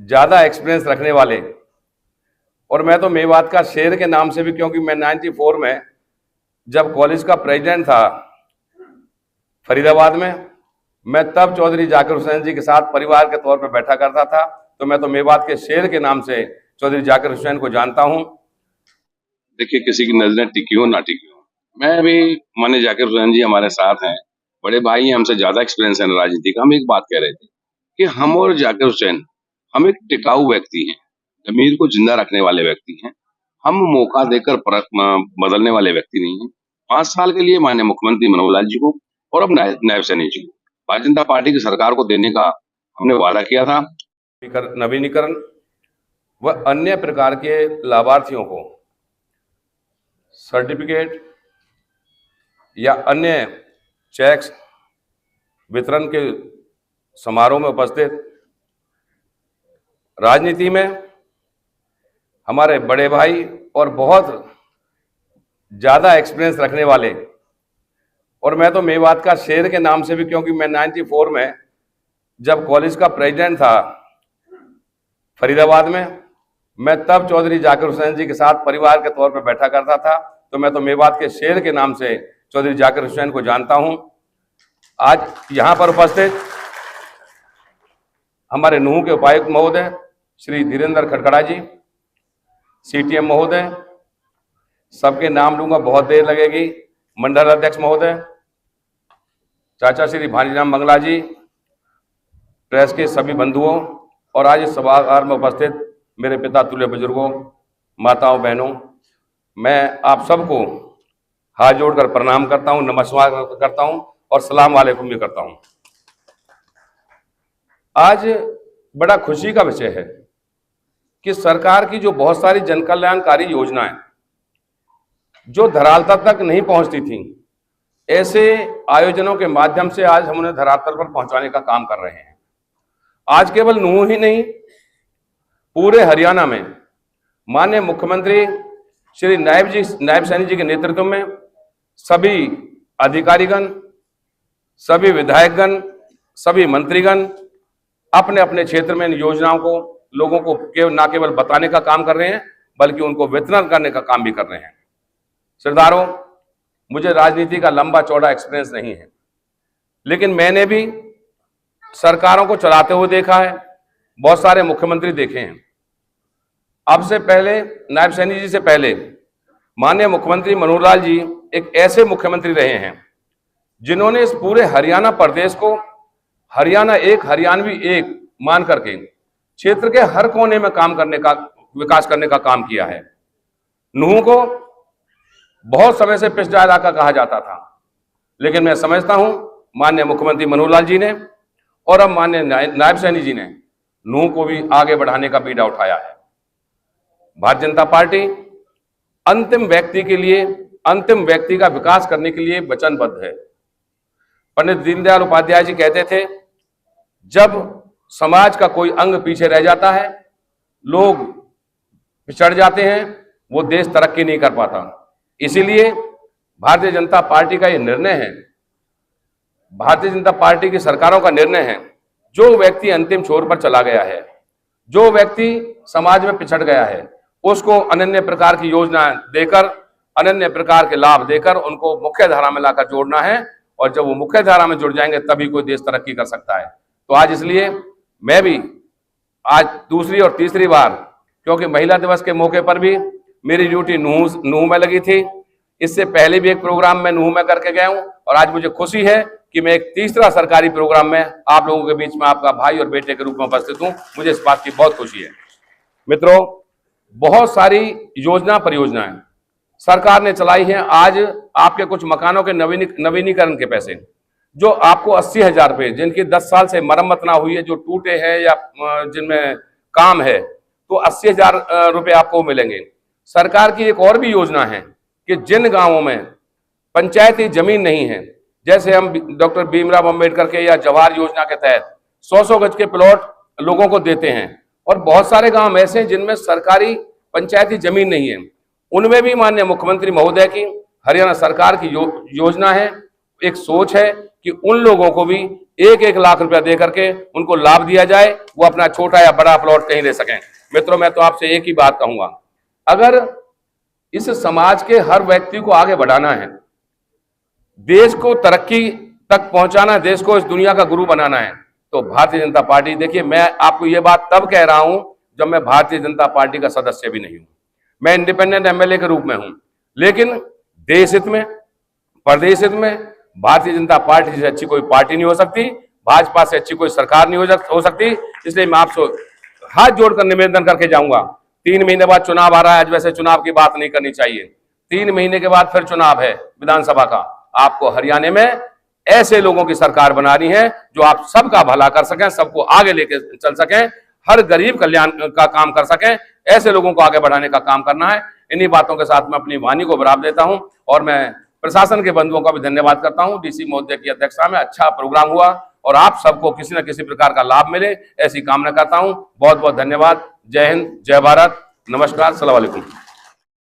ज़्यादा एक्सपीरियंस रखने वाले, और मैं तो मेवात का शेर के नाम से भी, क्योंकि मैं 94 में जब कॉलेज का प्रेसिडेंट था फरीदाबाद में, मैं तब चौधरी जाकिर हुसैन जी के साथ परिवार के तौर पर बैठा करता था। तो मैं तो मेवात के शेर के नाम से चौधरी जाकिर हुसैन को जानता हूं। देखिए, किसी की नजरें टिकी हो ना टिकी हो, मैं भी माननीय जाकिर हुसैन जी हमारे साथ हैं, बड़े भाई हैं, हमसे ज्यादा एक्सपीरियंस है राजनीति का। हम एक बात कह रहे थे कि हम और जाकिर हुसैन, हम एक टिकाऊ व्यक्ति हैं, जमीर को जिंदा रखने वाले व्यक्ति हैं। हम मौका देकर बदलने वाले व्यक्ति नहीं हैं। 5 साल के लिए माननीय मुख्यमंत्री मनोहर लाल जी को और अब नायब सैनी जी को भारतीय जनता पार्टी की सरकार को देने का हमने वादा किया था। नवीनीकरण व अन्य प्रकार के लाभार्थियों को सर्टिफिकेट या अन्य चेक्स वितरण के समारोह में उपस्थित, राजनीति में हमारे बड़े भाई और बहुत ज़्यादा एक्सपीरियंस रखने वाले, और मैं तो मेवात का शेर के नाम से भी, क्योंकि मैं 94 में जब कॉलेज का प्रेसिडेंट था फरीदाबाद में, मैं तब चौधरी जाकिर हुसैन जी के साथ परिवार के तौर पर बैठा करता था। तो मैं तो मेवात के शेर के नाम से चौधरी जाकिर हुसैन को जानता हूं। आज यहां पर उपस्थित हमारे नूह के उपायुक्त महोदय श्री धीरेन्द्र खटखड़ा जी, सीटीएम महोदय, सबके नाम लूंगा बहुत देर लगेगी, मंडल अध्यक्ष महोदय, चाचा श्री भानीराम मंगला जी, प्रेस के सभी बंधुओं, और आज इस सभागार में उपस्थित मेरे पिता तुल्य बुजुर्गों, माताओं, बहनों, मैं आप सबको हाथ जोड़कर प्रणाम करता हूं, नमस्कार करता हूं और सलाम वालेकुम भी करता हूं। आज बड़ा खुशी का विषय है कि सरकार की जो बहुत सारी जनकल्याणकारी योजनाएं जो धरातल तक नहीं पहुंचती थी, ऐसे आयोजनों के माध्यम से आज हम उन्हें धरातल पर पहुंचाने का काम कर रहे हैं। आज केवल नूह ही नहीं, पूरे हरियाणा में माननीय मुख्यमंत्री श्री नायब सैनी जी के नेतृत्व में सभी अधिकारीगण, सभी विधायकगण, सभी मंत्रीगण अपने अपने क्षेत्र में इन योजनाओं को लोगों को न केवल बताने का काम कर रहे हैं, बल्कि उनको वितरण करने का काम भी कर रहे हैं। सरदारों, मुझे राजनीति का लंबा चौड़ा एक्सपीरियंस नहीं है, लेकिन मैंने भी सरकारों को चलाते हुए देखा है, बहुत सारे मुख्यमंत्री देखे हैं। अब से पहले, नायब सैनी जी से पहले, माननीय मुख्यमंत्री मनोहर लाल जी एक ऐसे मुख्यमंत्री रहे हैं जिन्होंने इस पूरे हरियाणा प्रदेश को हरियाणा एक, हरियाणवी एक मान करके क्षेत्र के हर कोने में काम करने का, विकास करने का काम किया है। नूह को बहुत समय से पिछड़ा इलाका कहा जाता था, लेकिन मैं समझता हूं माननीय मुख्यमंत्री मनोहर लाल जी ने और अब माननीय नायब सैनी जी ने नूह को भी आगे बढ़ाने का बीड़ा उठाया है। भारतीय जनता पार्टी अंतिम व्यक्ति के लिए, अंतिम व्यक्ति का विकास करने के लिए वचनबद्ध है। पंडित दीनदयाल उपाध्याय जी कहते थे, जब समाज का कोई अंग पीछे रह जाता है, लोग पिछड़ जाते हैं, वो देश तरक्की नहीं कर पाता। इसीलिए भारतीय जनता पार्टी का ये निर्णय है, भारतीय जनता पार्टी की सरकारों का निर्णय है, जो व्यक्ति अंतिम छोर पर चला गया है, जो व्यक्ति समाज में पिछड़ गया है, उसको अनन्य प्रकार की योजना देकर, अनन्य प्रकार के लाभ देकर उनको मुख्य धारा में लाकर जोड़ना है, और जब वो मुख्य धारा में जुड़ जाएंगे तभी कोई देश तरक्की कर सकता है। तो आज इसलिए मैं भी आज दूसरी और तीसरी बार, क्योंकि महिला दिवस के मौके पर भी मेरी ड्यूटी नूह में लगी थी, इससे पहले भी एक प्रोग्राम मैं नूह में करके गया हूं, और आज मुझे खुशी है कि मैं एक तीसरा सरकारी प्रोग्राम में आप लोगों के बीच में आपका भाई और बेटे के रूप में उपस्थित हूं। मुझे इस बात की बहुत खुशी है। मित्रों, बहुत सारी योजना परियोजनाएं सरकार ने चलाई हैं। आज आपके कुछ मकानों के नवीनीकरण के पैसे जो आपको 80,000 रुपये, जिनकी 10 साल से मरम्मत ना हुई है, जो टूटे हैं या जिनमें काम है, तो 80,000 रुपये आपको मिलेंगे। सरकार की एक और भी योजना है कि जिन गांवों में पंचायती जमीन नहीं है, जैसे हम डॉक्टर भीमराव अंबेडकर के या जवाहर योजना के तहत 100-100 गज के प्लॉट लोगों को देते हैं, और बहुत सारे गांव ऐसे हैं जिनमें सरकारी पंचायती जमीन नहीं है, उनमें भी माननीय मुख्यमंत्री महोदय की, हरियाणा सरकार की योजना है, एक सोच है कि उन लोगों को भी 1-1 लाख रुपया दे करके उनको लाभ दिया जाए, वो अपना छोटा या बड़ा प्लॉट कहीं ले सकें। मित्रों, मैं तो आपसे एक ही बात कहूंगा, अगर इस समाज के हर व्यक्ति को आगे बढ़ाना है, देश को तरक्की तक पहुंचाना है, देश को इस दुनिया का गुरु बनाना है, तो भारतीय जनता पार्टी, देखिए मैं आपको ये बात तब कह रहा हूं जब मैं भारतीय जनता पार्टी का सदस्य भी नहीं हूं, मैं इंडिपेंडेंट एमएलए के रूप में हूं, लेकिन देश हित में, प्रदेश हित में भारतीय जनता पार्टी से अच्छी कोई पार्टी नहीं हो सकती, भाजपा से अच्छी कोई सरकार नहीं हो सकती। इसलिए मैं आपसे हाथ जोड़कर निवेदन करके जाऊंगा, 3 महीने बाद चुनाव आ रहा है, आज वैसे चुनाव की बात नहीं करनी चाहिए, 3 महीने के बाद फिर चुनाव है विधानसभा का, आपको हरियाणा में ऐसे लोगों की सरकार बनानी है जो आप सबका भला कर सकें, सबको आगे लेके चल सकें, हर गरीब कल्याण का काम कर सकें, ऐसे लोगों को आगे बढ़ाने का काम करना है। इन्हीं बातों के साथ मैं अपनी वाणी को विराम देता हूं और मैं प्रशासन के बंधुओं का भी धन्यवाद करता हूं। डीसी महोदय की अध्यक्षता में अच्छा प्रोग्राम हुआ और आप सबको किसी न किसी प्रकार का लाभ मिले, ऐसी कामना करता हूं। बहुत बहुत धन्यवाद। जय हिंद, जय भारत, नमस्कार, अस्सलाम वालेकुम।